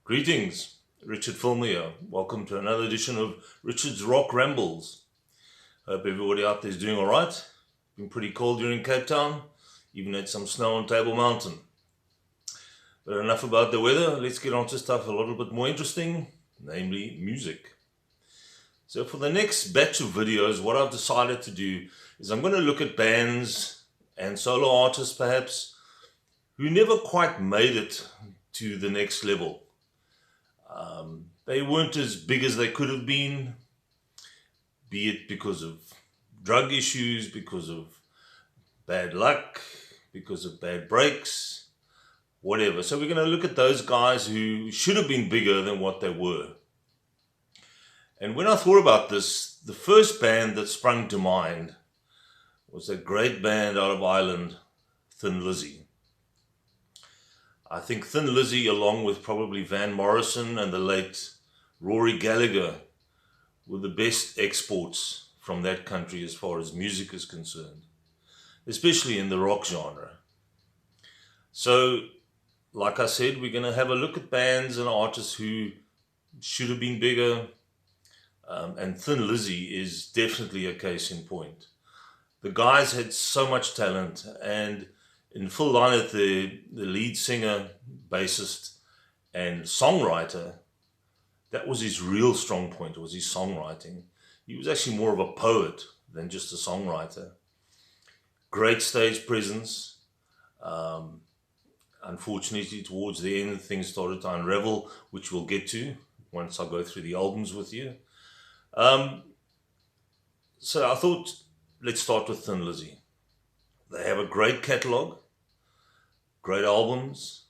Greetings, Richard Filmer here. Welcome to another edition of Richard's Rock Rambles. Hope everybody out there is doing alright. Been pretty cold here in Cape Town, even had some snow on Table Mountain. But enough about the weather, let's get on to stuff a little bit more interesting, namely music. So for the next batch of videos, what I've decided to do is I'm going to look at bands and solo artists perhaps who never quite made it to the next level. They weren't as big as they could have been, be it because of drug issues, because of bad luck, because of bad breaks, whatever. So we're going to look at those guys who should have been bigger than what they were. And when I thought about this, the first band that sprung to mind was a great band out of Ireland, Thin Lizzy. I think Thin Lizzy, along with probably Van Morrison and the late Rory Gallagher, were the best exports from that country as far as music is concerned, especially in the rock genre. So, like I said, we're going to have a look at bands and artists who should have been bigger, and Thin Lizzy is definitely a case in point. The guys had so much talent, and in Phil Lynott, the lead singer, bassist, and songwriter, that was his real strong point, was his songwriting. He was actually more of a poet than just a songwriter. Great stage presence. Unfortunately, towards the end, things started to unravel, which we'll get to once I go through the albums with you. So I thought, let's start with Thin Lizzy. They have a great catalogue, great albums.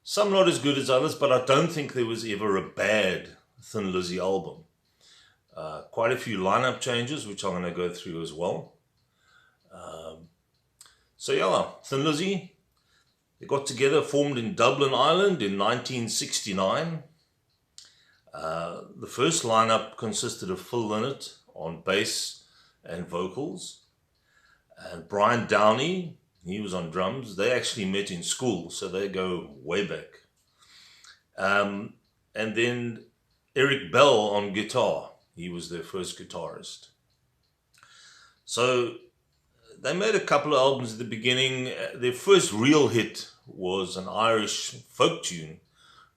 Some not as good as others, but I don't think there was ever a bad Thin Lizzy album. Quite a few lineup changes, which I'm going to go through as well. So yeah, Thin Lizzy, they got together, formed in Dublin, Ireland in 1969. The first lineup consisted of Phil Lynott on bass and vocals, and Brian Downey, he was on drums. They actually met in school, so they go way back. And then Eric Bell on guitar. He was their first guitarist. So they made a couple of albums at the beginning. Their first real hit was an Irish folk tune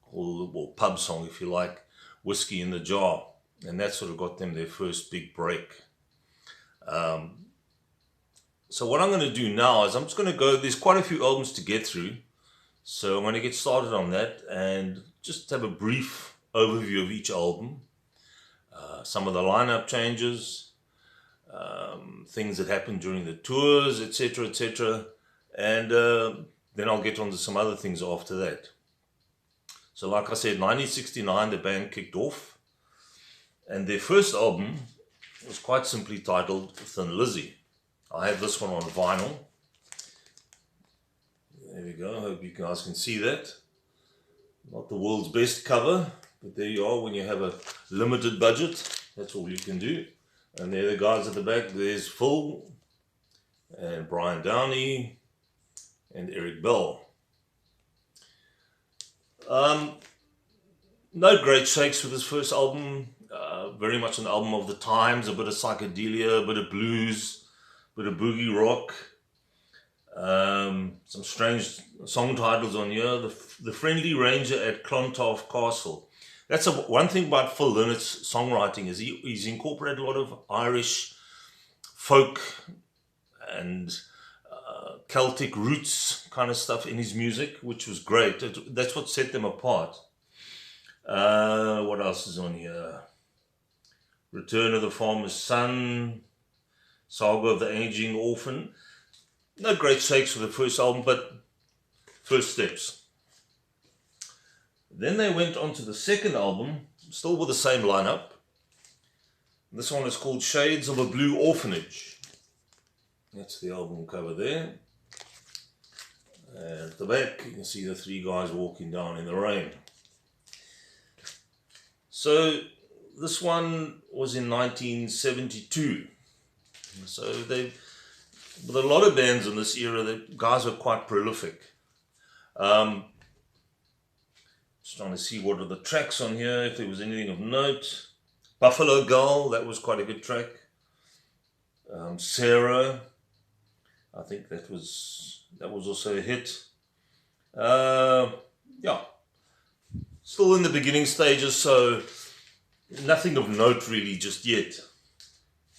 called, well, pub song if you like, Whiskey in the Jar. And that sort of got them their first big break. So what I'm going to do now is I'm just going to go, there's quite a few albums to get through. So I'm going to get started on that and just have a brief overview of each album. Some of the lineup changes, things that happened during the tours, etc., etc. And then I'll get on to some other things after that. So like I said, 1969, the band kicked off. And their first album was quite simply titled Thin Lizzy. I have this one on vinyl. There we go. I hope you guys can see that. Not the world's best cover, but there you are when you have a limited budget. That's all you can do. And there are the guys at the back. There's Phil and Brian Downey and Eric Bell. No great shakes with this first album. Very much an album of the times. A bit of psychedelia, a bit of blues, bit of boogie rock, some strange song titles on here. The Friendly Ranger at Clontarf Castle. That's one thing about Phil Lynott's songwriting is he's incorporated a lot of Irish folk and Celtic roots kind of stuff in his music, which was great. That's what set them apart. What else is on here? Return of the Farmer's Son, Saga of the Aging Orphan. No great shakes for the first album, but first steps. Then they went on to the second album, still with the same lineup. This one is called Shades of a Blue Orphanage. That's the album cover there. And at the back, you can see the three guys walking down in the rain. So this one was in 1972. So with a lot of bands in this era, the guys were quite prolific. Just trying to see what are the tracks on here, if there was anything of note. Buffalo Girl, that was quite a good track. Sarah, I think that was also a hit. Yeah, still in the beginning stages, so nothing of note really just yet.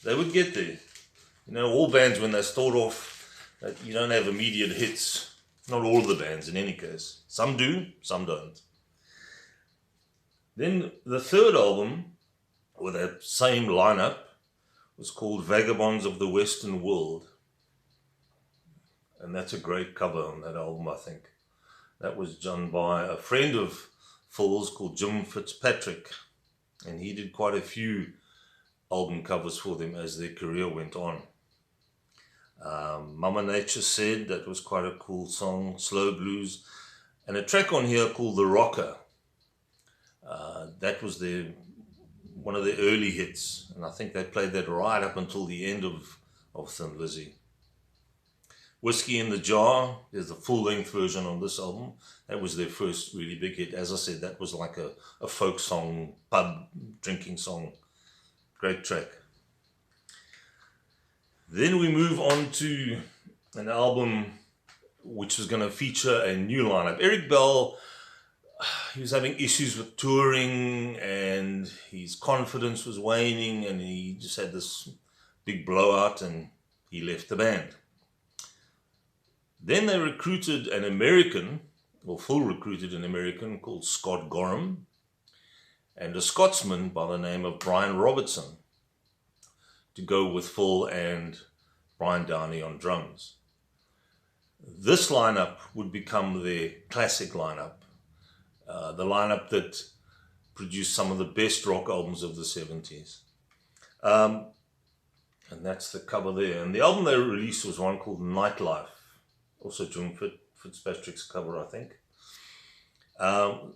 They would get there. You know, all bands when they start off, you don't have immediate hits. Not all of the bands in any case. Some do, some don't. Then the third album, with that same lineup, was called Vagabonds of the Western World. And that's a great cover on that album, I think. That was done by a friend of Phil's called Jim Fitzpatrick. And he did quite a few album covers for them as their career went on. Mama Nature Said, that was quite a cool song, slow blues. And a track on here called The Rocker. That was one of the early hits, and I think they played that right up until the end of Thin Lizzy. Whiskey in the Jar, there's a full-length version on this album. That was their first really big hit. As I said, that was like a folk song, pub drinking song. Great track. Then we move on to an album which is going to feature a new lineup. Eric Bell, he was having issues with touring and his confidence was waning, and he just had this big blowout and he left the band. Then they recruited an American, or Phil recruited an American called Scott Gorham, and a Scotsman by the name of Brian Robertson to go with Phil and Brian Downey on drums. This lineup would become their classic lineup. The lineup that produced some of the best rock albums of the 70s. And that's the cover there. And the album they released was one called Nightlife. Also Jim Fitzpatrick's cover, I think.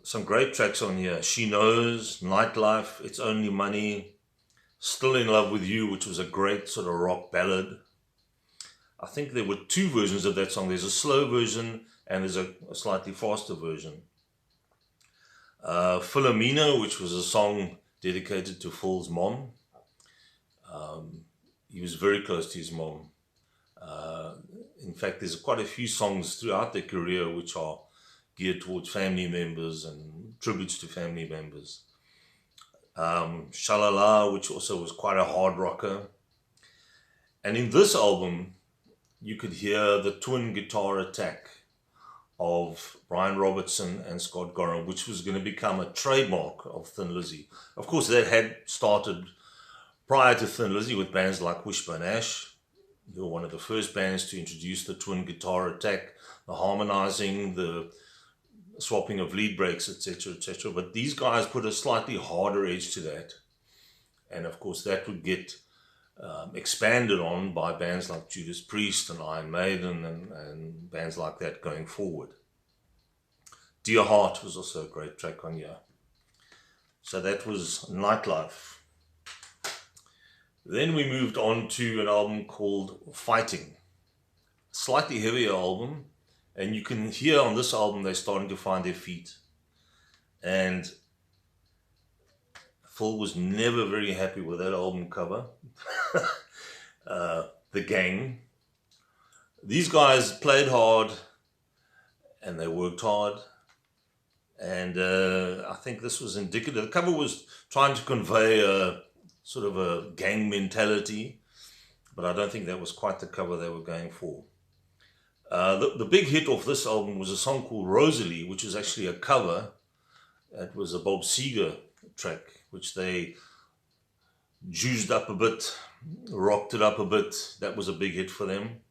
Some great tracks on here. She Knows, Nightlife, It's Only Money, Still in Love with You, which was a great sort of rock ballad. I think there were two versions of that song. There's a slow version and there's a slightly faster version. Philomena, which was a song dedicated to Phil's mom. He was very close to his mom. In fact, there's quite a few songs throughout their career which are geared towards family members and tributes to family members. Shalala, which also was quite a hard rocker. And in this album, you could hear the twin guitar attack of Brian Robertson and Scott Gorham, which was going to become a trademark of Thin Lizzy. Of course, that had started prior to Thin Lizzy with bands like Wishbone Ash. They were one of the first bands to introduce the twin guitar attack, the harmonizing, the swapping of lead breaks, etc., etc. But these guys put a slightly harder edge to that. And of course, that would get expanded on by bands like Judas Priest and Iron Maiden and bands like that going forward. Dear Heart was also a great track on here. So that was Nightlife. Then we moved on to an album called Fighting. Slightly heavier album, and you can hear on this album they're starting to find their feet. And Phil was never very happy with that album cover. The Gang. These guys played hard and they worked hard. And I think this was indicative. The cover was trying to convey a sort of a gang mentality, but I don't think that was quite the cover they were going for. The big hit off this album was a song called Rosalie, which is actually a cover. It was a Bob Seger track, which they juiced up a bit, rocked it up a bit. That was a big hit for them.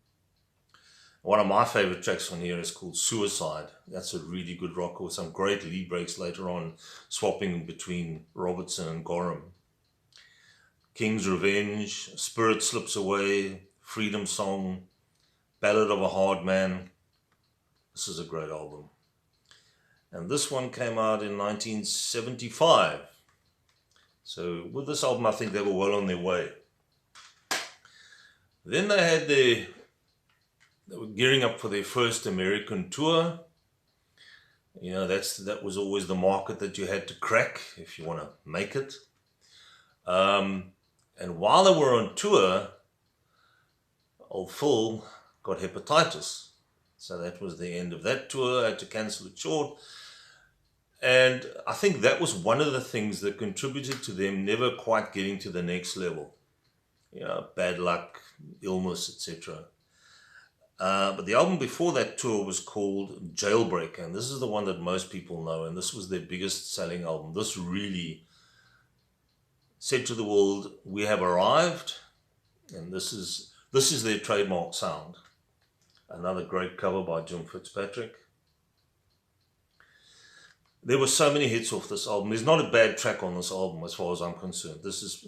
One of my favorite tracks on here is called Suicide. That's a really good rocker with some great lead breaks later on, swapping between Robertson and Gorham. King's Revenge, Spirit Slips Away, Freedom Song, Ballad of a Hard Man. This is a great album. And this one came out in 1975. So with this album, I think they were well on their way. Then they were gearing up for their first American tour. You know, that was always the market that you had to crack if you want to make it. And while they were on tour, old Phil got hepatitis. So that was the end of that tour. I had to cancel it short. And I think that was one of the things that contributed to them never quite getting to the next level. You know, bad luck, illness, etc. But the album before that tour was called Jailbreak, and this is the one that most people know, and this was their biggest selling album. This really said to the world, we have arrived, and this is their trademark sound. Another great cover by Jim Fitzpatrick. There were so many hits off this album. There's not a bad track on this album as far as I'm concerned. This is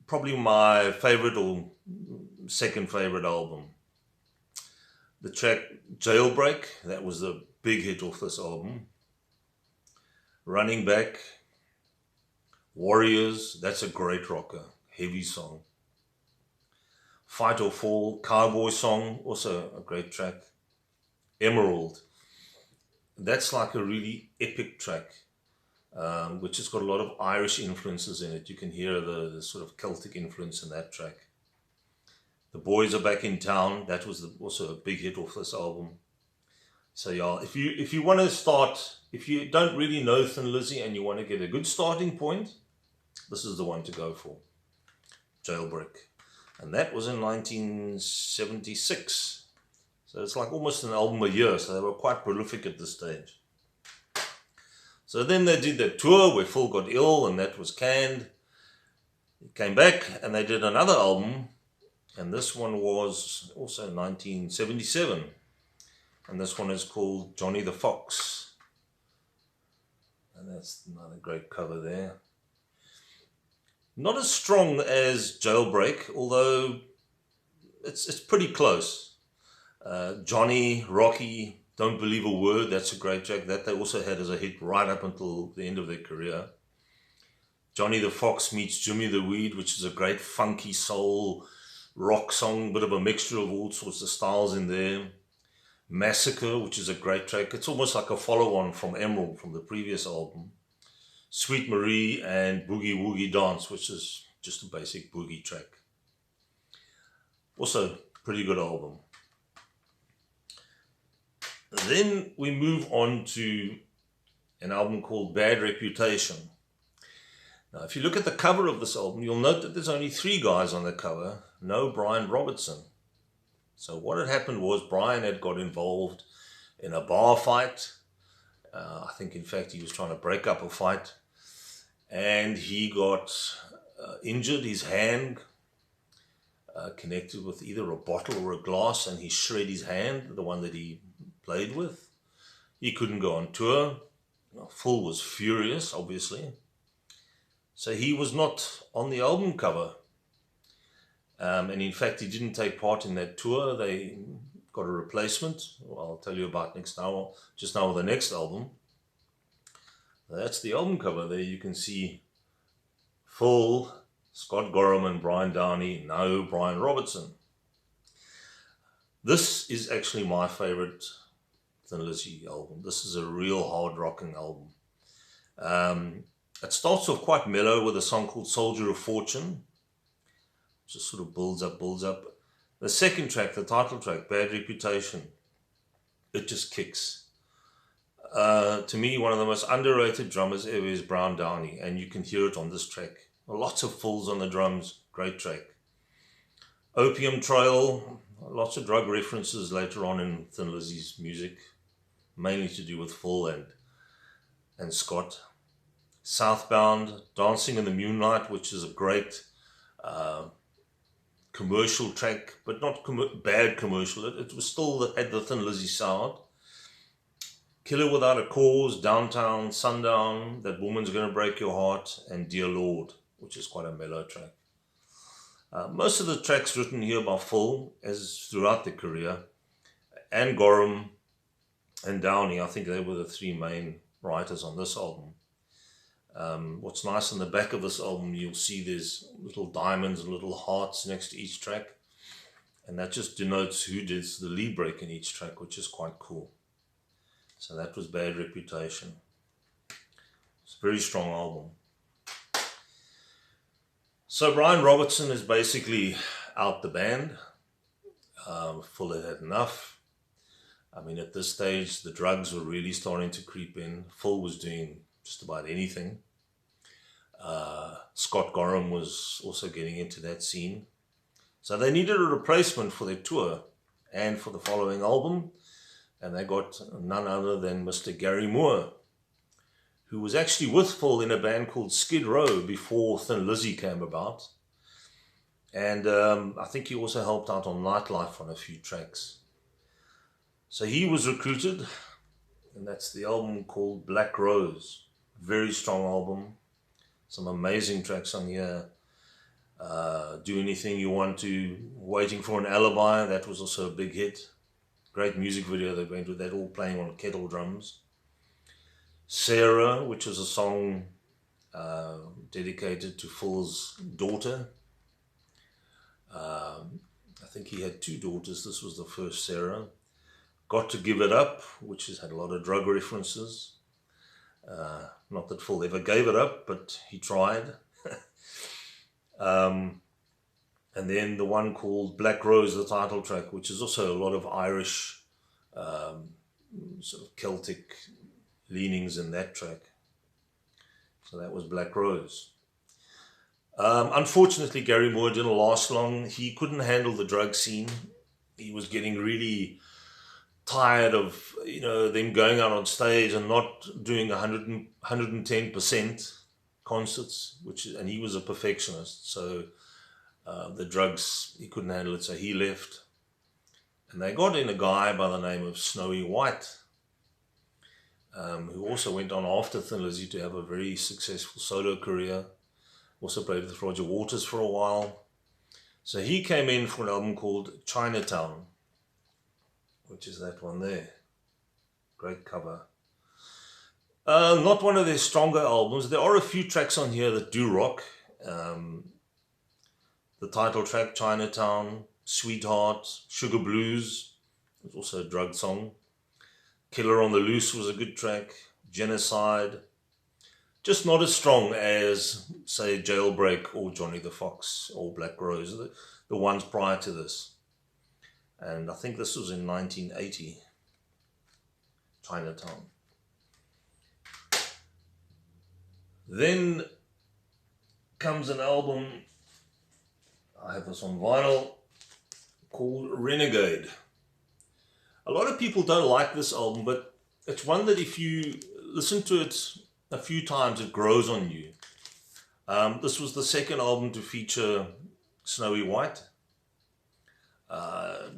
probably my favorite or second favorite album. The track Jailbreak, that was the big hit off this album. Running Back, Warriors, that's a great rocker, heavy song. Fight or Fall, Cowboy Song, also a great track. Emerald, that's like a really epic track, which has got a lot of Irish influences in it. You can hear the sort of Celtic influence in that track. The Boys Are Back in Town, that was also a big hit off this album. So yeah, if you want to start, if you don't really know Thin Lizzy and you want to get a good starting point, this is the one to go for. Jailbreak. And that was in 1976. So it's like almost an album a year, so they were quite prolific at this stage. So then they did that tour where Phil got ill and that was canned. He came back and they did another album, and this one was also 1977. And this one is called Johnny the Fox. And that's another great cover there. Not as strong as Jailbreak, although it's pretty close. Johnny, Rocky, Don't Believe a Word, that's a great track. That they also had as a hit right up until the end of their career. Johnny the Fox meets Jimmy the Weed, which is a great funky soul rock song, bit of a mixture of all sorts of styles in there. Massacre, which is a great track. It's almost like a follow-on from Emerald, from the previous album. Sweet Marie and Boogie Woogie Dance, which is just a basic boogie track. Also, pretty good album. Then we move on to an album called Bad Reputation. Now, if you look at the cover of this album, you'll note that there's only 3 guys on the cover, no Brian Robertson. So what had happened was Brian had got involved in a bar fight. I think, in fact, he was trying to break up a fight. And he got injured, his hand connected with either a bottle or a glass, and he shred his hand, the one that he played with. He couldn't go on tour. Phil was furious, obviously. So he was not on the album cover. And in fact, he didn't take part in that tour. They got a replacement. Well, I'll tell you about just now with the next album. That's the album cover. There you can see Phil, Scott Gorham and Brian Downey, no Brian Robertson. This is actually my favorite Thin Lizzy album. This is a real hard rocking album. It starts off quite mellow with a song called Soldier of Fortune. Just sort of builds up. The second track, the title track, Bad Reputation, it just kicks. To me, one of the most underrated drummers ever is Brown Downey, and you can hear it on this track. Lots of fills on the drums, great track. Opium Trail, lots of drug references later on in Thin Lizzy's music, mainly to do with Phil and Scott. Southbound, Dancing in the Moonlight, which is a great commercial track, but not bad commercial. It was still had the Thin Lizzy sound. Killer Without a Cause, Downtown, Sundown, That Woman's Gonna Break Your Heart, and Dear Lord, which is quite a mellow track. Most of the tracks written here by Phil, as throughout their career, and Gorham and Downey, I think they were the 3 main writers on this album. What's nice on the back of this album, you'll see there's little diamonds and little hearts next to each track, and that just denotes who did the lead break in each track, which is quite cool. So that was Bad Reputation. It's a very strong album. So Brian Robertson is basically out the band. Full had had enough. I mean, at this stage, the drugs were really starting to creep in. Phil was doing just about anything. Scott Gorham was also getting into that scene. So they needed a replacement for their tour and for the following album. And they got none other than Mr. Gary Moore, who was actually with Phil in a band called Skid Row before Thin Lizzy came about. And I think he also helped out on Nightlife on a few tracks. So he was recruited, and that's the album called Black Rose. Very strong album. Some amazing tracks on here. Do Anything You Want To, Waiting for an Alibi, that was also a big hit. Great music video that went with that, all playing on kettle drums. Sarah, which is a song dedicated to Phil's daughter. I think he had 2 daughters. This was the first, Sarah. Got to Give It Up, which has had a lot of drug references. Not that Phil ever gave it up, but he tried. And then the one called Black Rose, the title track, which is also a lot of Irish, sort of Celtic leanings in that track. So that was Black Rose. Unfortunately, Gary Moore didn't last long. He couldn't handle the drug scene. He was getting really tired of, them going out on stage and not doing 110% concerts, and he was a perfectionist. So the drugs, he couldn't handle it, so he left. And they got in a guy by the name of Snowy White, who also went on after Thin Lizzy to have a very successful solo career. Also played with Roger Waters for a while. So he came in for an album called Chinatown, which is that one there. Great cover. Not one of their stronger albums. There are a few tracks on here that do rock. The title track, Chinatown, Sweetheart, Sugar Blues, was also a drug song. Killer on the Loose was a good track. Genocide. Just not as strong as, say, Jailbreak or Johnny the Fox or Black Rose, the ones prior to this. And I think this was in 1980, Chinatown. Then comes an album, I have this on vinyl, called Renegade. A lot of people don't like this album, but it's one that if you listen to it a few times, it grows on you. This was the second album to feature Snowy White.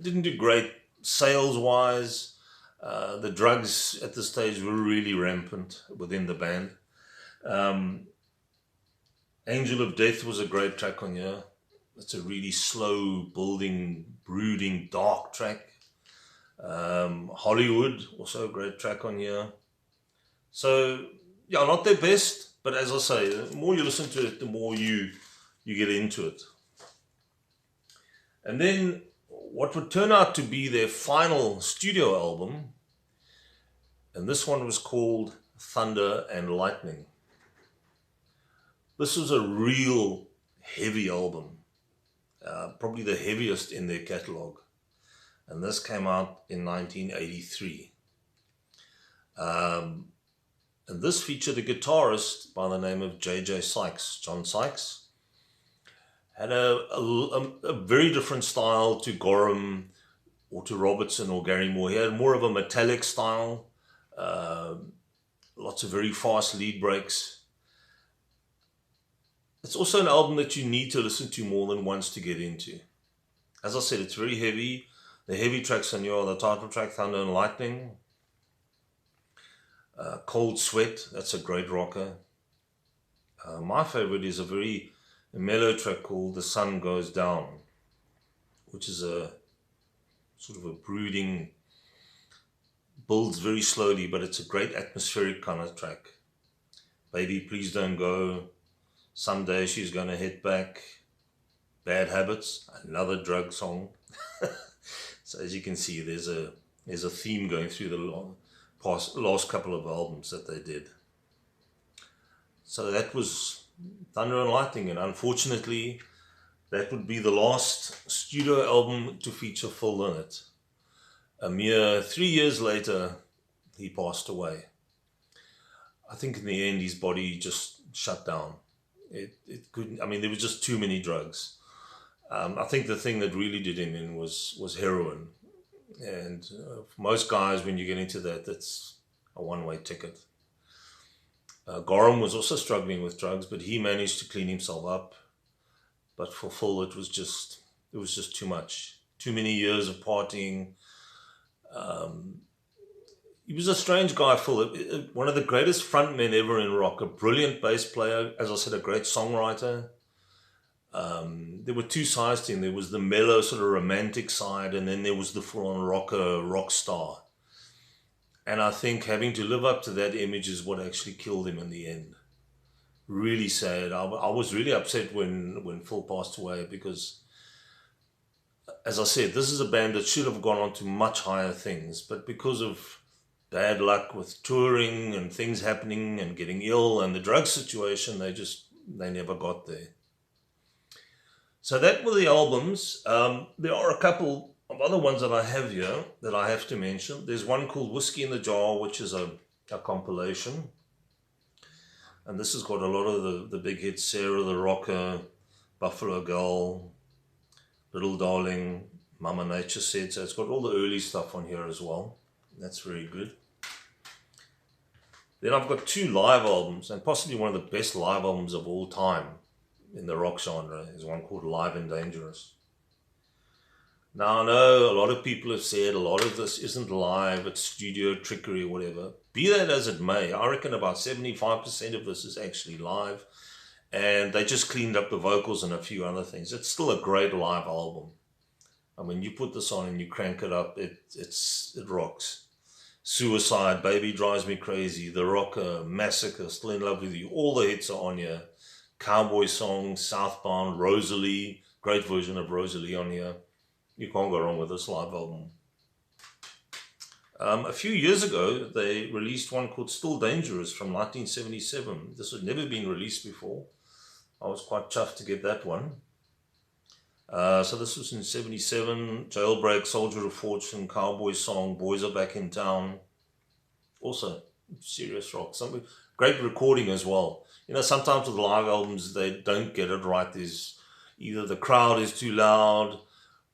Didn't do great sales-wise. The drugs at this stage were really rampant within the band. Angel of Death was a great track on here. It's a really slow, building, brooding, dark track. Hollywood, also a great track on here. So, yeah, not their best, but as I say, the more you listen to it, the more you get into it. And then what would turn out to be their final studio album, and this one was called Thunder and Lightning. This was a real heavy album, probably the heaviest in their catalogue. And this came out in 1983. And this featured a guitarist by the name of J.J. Sykes, John Sykes. Had a very different style to Gorham or to Robertson or Gary Moore. He had more of a metallic style, lots of very fast lead breaks. It's also an album that you need to listen to more than once to get into. As I said, it's very heavy. The heavy tracks on here are the title track, Thunder and Lightning. Cold Sweat, that's a great rocker. My favorite is a very mellow track called The Sun Goes Down, which is a sort of a brooding, builds very slowly, but it's a great atmospheric kind of track. Baby Please Don't Go, Someday She's Gonna Hit Back, Bad Habits, another drug song. So as you can see, there's a theme going through last couple of albums that they did. So that was Thunder and Lightning, and unfortunately that would be the last studio album to feature Phil in it. A mere 3 years later, he passed away. I think in the end his body just shut down. It couldn't, I mean, there was just too many drugs. I think the thing that really did him in was heroin. And for most guys, when you get into that, that's a one-way ticket. Gorham was also struggling with drugs, but he managed to clean himself up. But for Phil, it was just too much. Too many years of partying. He was a strange guy, Phil. One of the greatest frontmen ever in rock. A brilliant bass player, as I said, a great songwriter. There were two sides to him. There was the mellow sort of romantic side, and then there was the full-on rocker, rock star. And I think having to live up to that image is what actually killed him in the end. Really sad. I was really upset when Phil passed away because, as I said, this is a band that should have gone on to much higher things, but because of bad luck with touring and things happening and getting ill and the drug situation, they never got there. So that were the albums. There are a couple of other ones that I have here that I have to mention. There's one called Whiskey in the Jar, which is a compilation. And this has got a lot of the big hits: Sarah the Rocker, Buffalo Girl, Little Darling, Mama Nature Said. So it's got all the early stuff on here as well. That's very good. Then I've got two live albums, and possibly one of the best live albums of all time in the rock genre is one called Live and Dangerous. Now I know a lot of people have said a lot of this isn't live, it's studio trickery or whatever. Be that as it may, I reckon about 75% of this is actually live, and they just cleaned up the vocals and a few other things. It's still a great live album. I mean, you put this on and you crank it up, it rocks. Suicide, Baby Drives Me Crazy, The Rocker, Massacre, Still in Love with You, all the hits are on here. Cowboy Song, Southbound, Rosalie, great version of Rosalie on here. You can't go wrong with this live album. A few years ago, they released one called Still Dangerous from 1977. This had never been released before. I was quite chuffed to get that one. So this was in 77. Jailbreak, Soldier of Fortune, Cowboy Song, Boys Are Back in Town. Also, serious rock. Some great recording as well. You know, sometimes with live albums, they don't get it right. There's either the crowd is too loud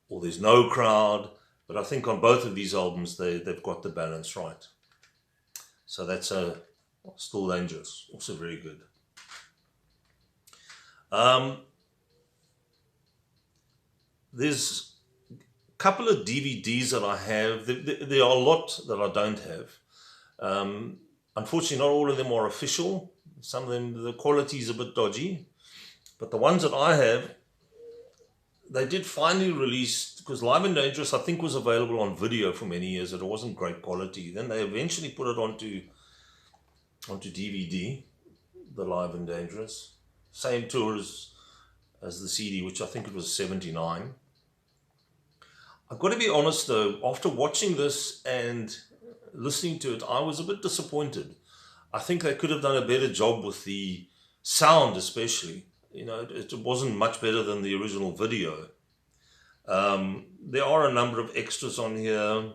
or there's no crowd. But I think on both of these albums, they've got the balance right. So that's Still Dangerous. Also very good. There's a couple of DVDs that I have. There are a lot that I don't have. Unfortunately, not all of them are official. Some of them, the quality is a bit dodgy. But the ones that I have, they did finally release, because Live and Dangerous, I think, was available on video for many years. It wasn't great quality. Then they eventually put it onto DVD, the Live and Dangerous. Same tour as the CD, which I think it was 79. I've got to be honest though, after watching this and listening to it, I was a bit disappointed. I think they could have done a better job with the sound especially. You know, it wasn't much better than the original video. There are a number of extras on here.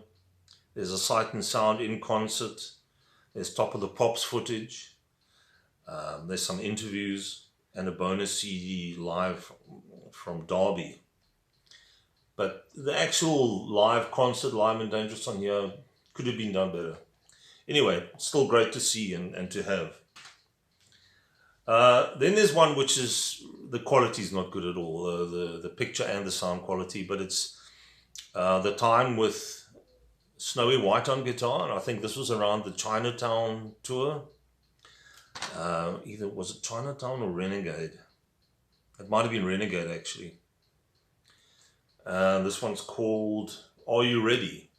There's a Sight and Sound in concert. There's Top of the Pops footage. There's some interviews and a bonus CD live from Derby. But the actual live concert, Live and Dangerous on here, could have been done better. Anyway, still great to see and to have. Then there's one which is, the quality is not good at all, the picture and the sound quality, but it's The Time with Snowy White on guitar, and I think this was around the Chinatown tour. Either was it Chinatown or Renegade? It might have been Renegade actually. This one's called Are You Ready?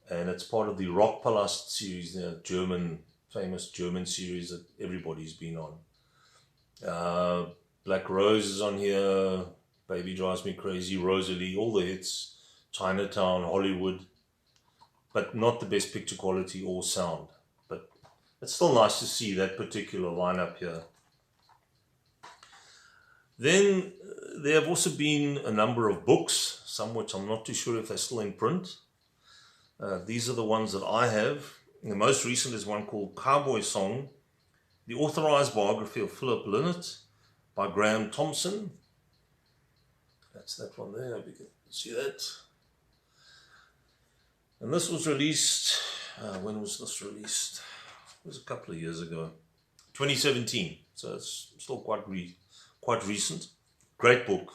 And it's part of the Rock Palast series, the famous German series that everybody's been on. Black Rose is on here, Baby Drives Me Crazy, Rosalie, all the hits, Chinatown, Hollywood. but not the best picture quality or sound. But it's still nice to see that particular lineup here. Then there have also been a number of books, some which I'm not too sure if they're still in print. These are the ones that I have. The most recent is one called Cowboy Song, the authorized biography of Philip Lynott by Graham Thompson. That's that one there, you can see that. And this was released, when was this released? It was a couple of years ago, 2017, so it's still quite recent. Great book,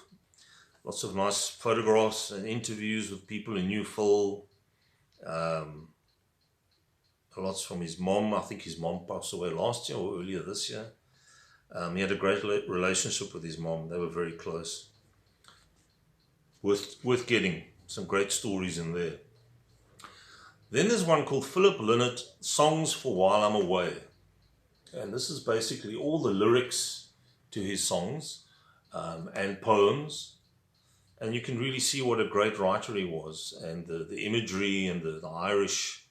lots of nice photographs and interviews with people in New Phil. Lots from his mom. I think his mom passed away last year or earlier this year. He had a great relationship with his mom. They were very close. Worth getting. Some great stories in there. Then there's one called Philip Lynott, Songs for While I'm Away. And this is basically all the lyrics to his songs and poems. And you can really see what a great writer he was, and the imagery and the Irish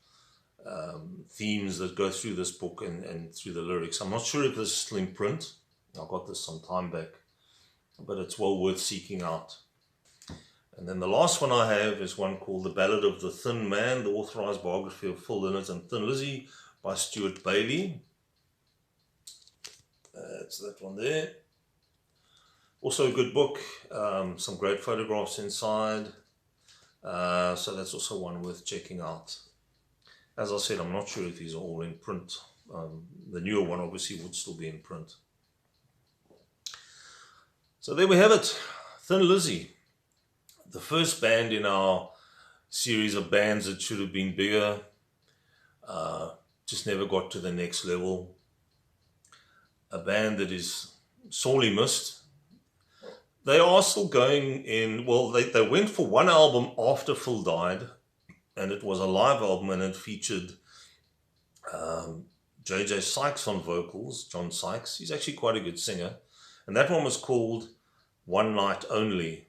themes that go through this book and through the lyrics. I'm not sure if this is still in print. I got this some time back, but it's well worth seeking out. And then the last one I have is one called The Ballad of the Thin Man, the authorized biography of Phil Lynott and Thin Lizzy by Stuart Bailey. That's that one there. Also a good book, some great photographs inside. So that's also one worth checking out. As I said, I'm not sure if these are all in print. The newer one obviously would still be in print. So there we have it, Thin Lizzy. The first band in our series of bands that should have been bigger, just never got to the next level. A band that is sorely missed. They are still going in, well, they went for one album after Phil died, and it was a live album, and it featured J.J. Sykes on vocals, John Sykes. He's actually quite a good singer. And that one was called One Night Only.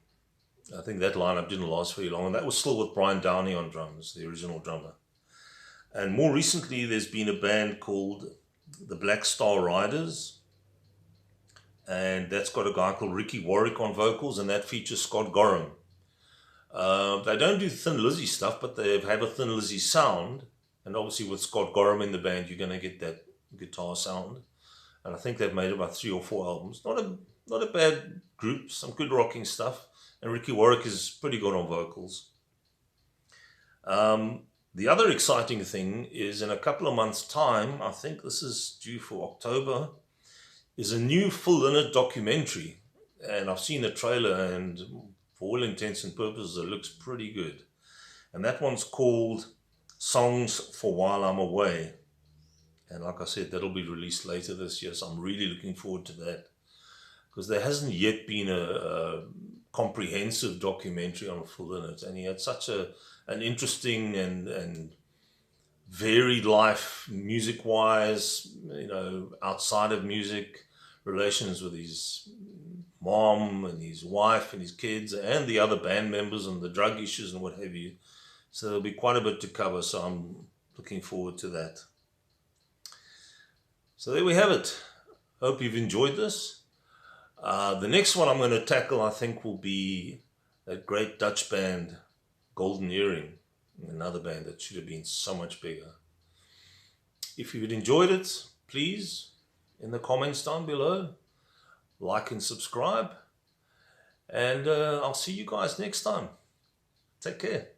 I think that lineup didn't last very long, and that was still with Brian Downey on drums, the original drummer. And more recently, there's been a band called the Black Star Riders, and that's got a guy called Ricky Warwick on vocals, and that features Scott Gorham. They don't do Thin Lizzy stuff, but they have a Thin Lizzy sound, and obviously with Scott Gorham in the band, you're going to get that guitar sound. And I think they've made about 3 or 4 albums. Not a bad group, some good rocking stuff. And Ricky Warwick is pretty good on vocals. The other exciting thing is in a couple of months' time, I think this is due for October, is a new Phil Lynott documentary. And I've seen the trailer, and for all intents and purposes, it looks pretty good. And that one's called Songs for While I'm Away. And like I said, that'll be released later this year, so I'm really looking forward to that. Because there hasn't yet been a comprehensive documentary on Phil Lynott, and he had such an interesting and varied life, music-wise, you know, outside of music, relations with his mom and his wife and his kids and the other band members and the drug issues and what have you. So there'll be quite a bit to cover, so I'm looking forward to that. So there we have it. Hope you've enjoyed this. The next one I'm going to tackle, I think, will be that great Dutch band, Golden Earring, another band that should have been so much bigger. If you've enjoyed it, please, in the comments down below, like and subscribe, and I'll see you guys next time. Take care.